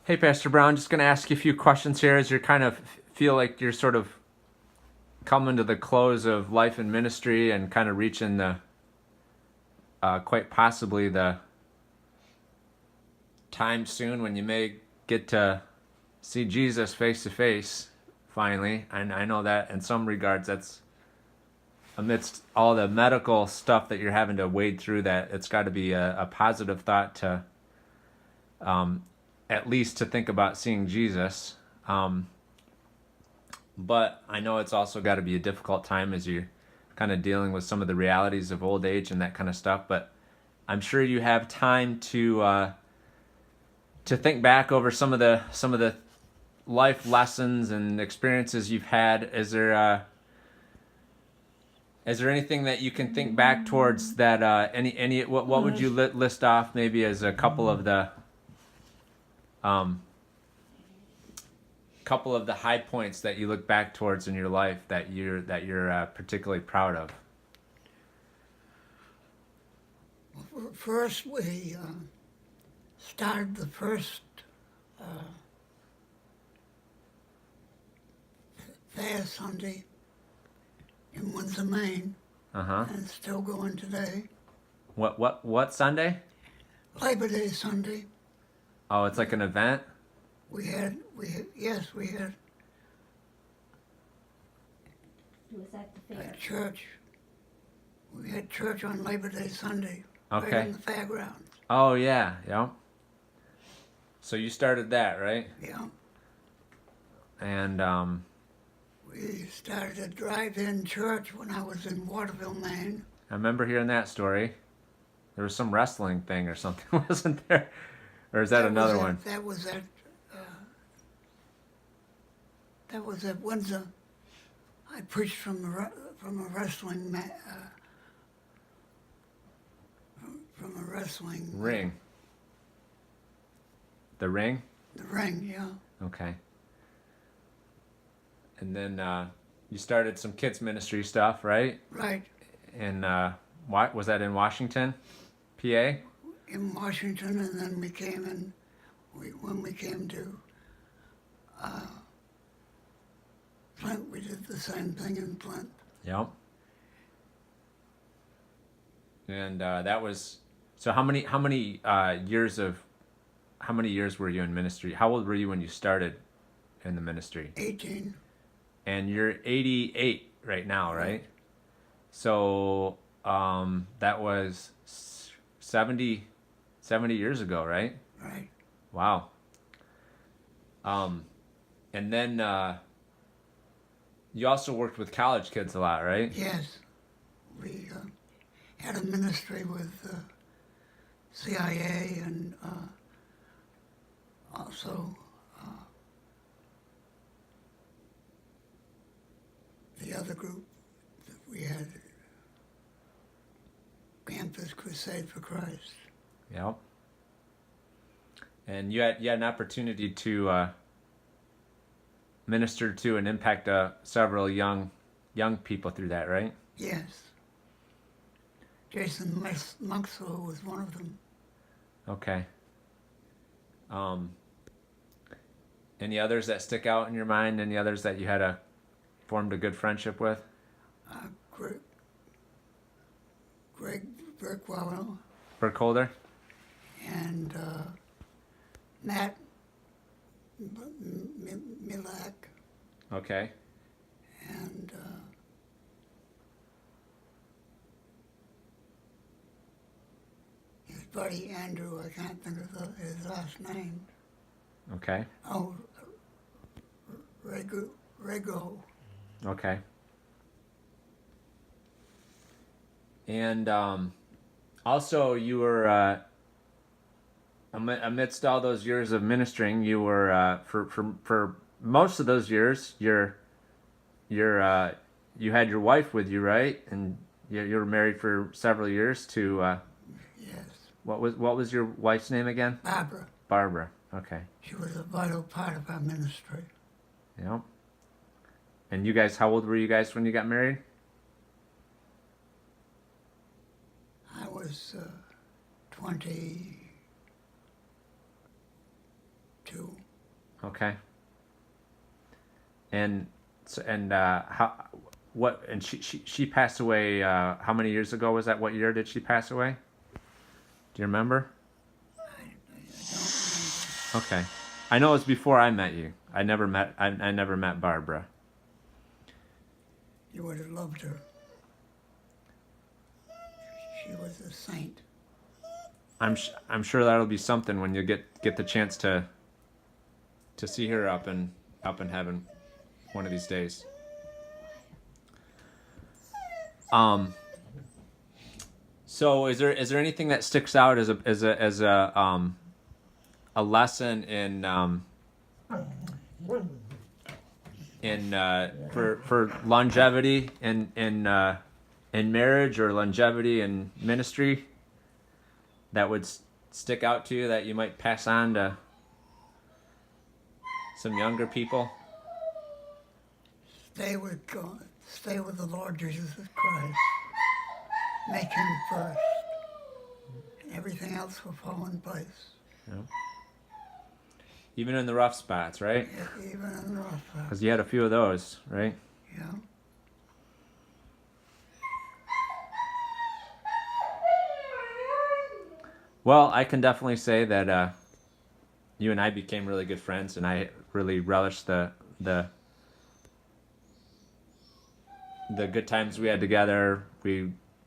Hey, Pastor Brown, just going to ask you a few questions here as you kind of feel like you're sort of coming to the close of life and ministry and kind of reaching the, quite possibly the time soon when you may get to see Jesus face to face finally. And I know that in some regards that's amidst all the medical stuff that you're having to wade through, that it's got to be a positive thought to at least to think about seeing Jesus. But I know it's also got to be a difficult time as you're kind of dealing with some of the realities of old age and that kind of stuff. But I'm sure you have time to think back over some of the life lessons and experiences you've had. Is there anything that you can think back towards that? Any what would you list off maybe as a um, couple of the high points that you look back towards in your life that you're particularly proud of? First, we started the first Fast Sunday in Windsor, Maine, Uh huh. and it's still going today. What Sunday? Labor Day Sunday, Oh, it's like an event. yes, we had Was at the a fair. church. We had church on Labor Day Sunday, Okay. right in the fairgrounds. Oh yeah, yeah. So you started that, right? Yeah, And we started a drive-in church when I was in Waterville, Maine. I remember hearing that story. There was some wrestling thing or something, wasn't there? Or is that another one? Uh, that was at Windsor. I preached from from a wrestling from a wrestling Ring. The ring? the ring. Yeah, Okay. And then you started some kids ministry stuff, right? right And what was that in Washington, PA? in Washington, and then we came in. When we came to Flint, we did the same thing in Flint. Yep. And that was so. How many years were you in ministry? How old were you when you started in the ministry? 18. And you're 88 right now, right? So that was 70 years ago, right? Right. Wow. And then you also worked with college kids a lot, right? Yes, we had a ministry with CIA and also the other group that we had, Campus Crusade for Christ. Yep. And you had an opportunity to minister to and impact several young people through that, right? Yes. Jason Monksville was one of them. Okay. Any others that stick out in your mind? Any others that you had formed a good friendship with? Greg Burkwell Burkholder? and Matt Milak Okay. and his buddy Andrew. I can't think of his last name. Okay. Oh, Rego. Okay. And also, you were amidst all those years of ministering, you were for most of those years, you had your wife with you, right? And you were married for several years to Yes, what was your wife's name again? Barbara. Barbara. Okay. She was a vital part of our ministry. Yep. And you guys, how old were you guys when you got married? I was 22. Okay. And how what and she passed away how many years ago was that? What year did she pass away? Do you remember? I don't Okay. I know it was before I met you. I never met Barbara. remember. You would have loved her. She was a saint. I'm sure that'll be something when you get the chance to see her up in heaven one of these days. So is there anything that sticks out as a lesson in for longevity in marriage or longevity in ministry that would stick out to you that you might pass on to some younger people? Stay with God. Stay with the Lord Jesus Christ. Make Him first. And everything else will fall in place. Yeah. Even in the rough spots, right? Even in the rough spots. Because you had a few of those, right? Yeah. Well, I can definitely say that you and I became really good friends, and I really relished the good times we had together.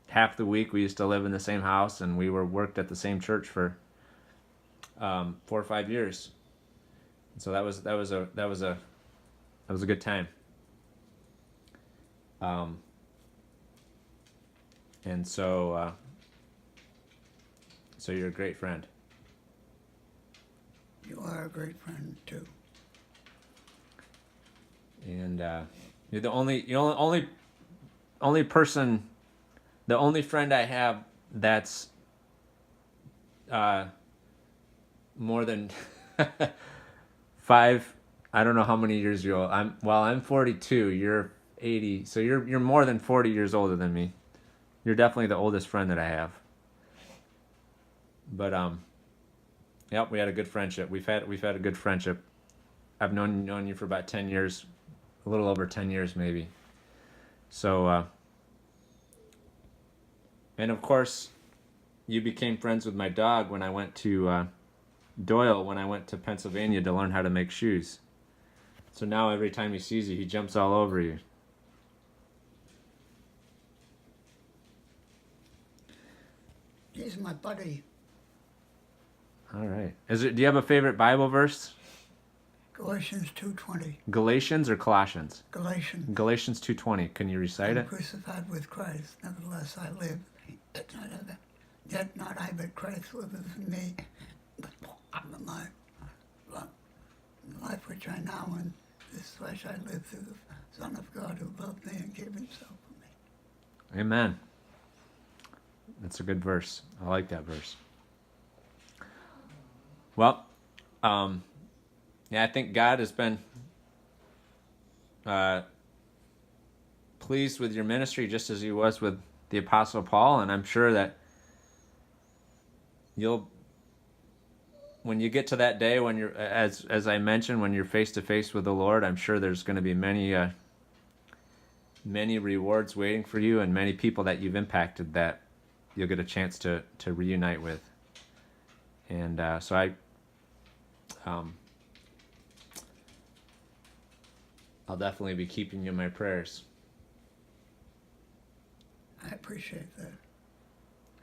Half the week we used to live in the same house, and we worked at the same church for 4 or 5 years. And so that was a good time. And so you're a great friend. You are a great friend too. And you're the only person, the only friend I have that's more than 5. I don't know how many years you're old. I'm 42. You're 80, so you're more than 40 years older than me. You're definitely the oldest friend that I have. But yep, we had a good friendship. We've had a good friendship. I've known you for about 10 years, a little over 10 years maybe. So and of course, you became friends with my dog when I went to Doyle, when I went to Pennsylvania to learn how to make shoes. So now every time he sees you, he jumps all over you. He's my buddy. All right. Do you have a favorite Bible verse? Galatians 2:20. Galatians or Colossians? Galatians. Galatians 2:20. Can you recite I'm it? crucified with Christ. Nevertheless I live. Yet not I, but Christ liveth in me. But I'm alive. The life which I now in this flesh I live through the Son of God who loved me and gave Himself for me. Amen. That's a good verse. I like that verse. Well, yeah, I think God has been pleased with your ministry just as He was with the Apostle Paul, and I'm sure that when you get to that day when you're, as I mentioned, when you're face to face with the Lord, I'm sure there's going to be many rewards waiting for you, and many people that you've impacted that you'll get a chance to reunite with. And so I'll definitely be keeping you in my prayers. I appreciate that.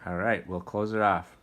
All right, we'll close it off.